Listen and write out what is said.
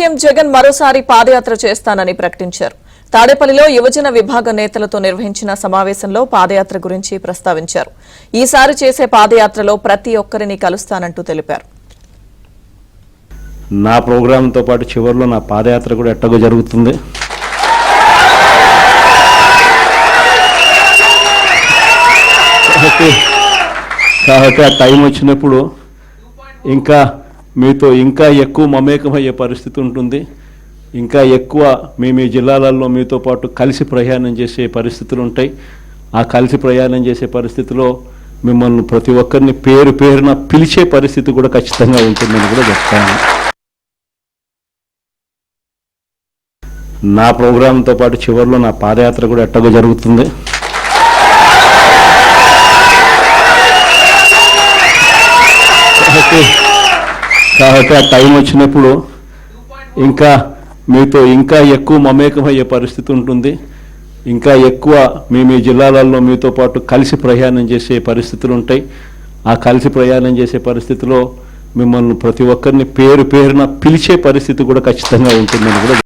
CM Jagan మరోసారి పాదయాత్ర చేస్తానని ప్రకటించారు. తాడేపల్లిలో యువజన విభాగ నేతలతో నిర్వహించిన సమావేశంలో పాదయాత్ర గురించి ప్రస్తావించారు. ఈసారి చేసే పాదయాత్రలో ప్రతి ఒక్కరిని కలుస్తానంటూ తెలిపారు. నా ప్రోగ్రాంతో పాటు చివరిలో నా పాదయాత్ర కూడా ఎట్టగో జరుగుతుంది. కాబట్టి ఆ టైం వచ్చినప్పుడు ఇంకా మీతో ఇంకా ఎక్కువ మమేకమయ్యే పరిస్థితి ఉంటుంది. ఇంకా ఎక్కువ మీ జిల్లాలలో మీతో పాటు కలిసి ప్రయాణం చేసే పరిస్థితులు ఉంటాయి. ఆ కలిసి ప్రయాణం చేసే పరిస్థితిలో మిమ్మల్ని ప్రతి ఒక్కరిని పేరు పేరున పిలిచే పరిస్థితి కూడా ఖచ్చితంగా ఉంటుందని కూడా చెప్తాను. నా ప్రోగ్రాంతో పాటు చివరిలో నా పాదయాత్ర కూడా ఎట్టగో జరుగుతుంది. కాబట్టి ఆ టైం వచ్చినప్పుడు ఇంకా మీతో ఇంకా ఎక్కువ మమేకమయ్యే పరిస్థితి ఉంటుంది. ఇంకా ఎక్కువ మీ జిల్లాలలో మీతో పాటు కలిసి ప్రయాణం చేసే పరిస్థితులు ఉంటాయి. ఆ కలిసి ప్రయాణం చేసే పరిస్థితిలో మిమ్మల్ని ప్రతి ఒక్కరిని పేరు పేరున పిలిచే పరిస్థితి కూడా ఖచ్చితంగా ఉంటుందని కూడా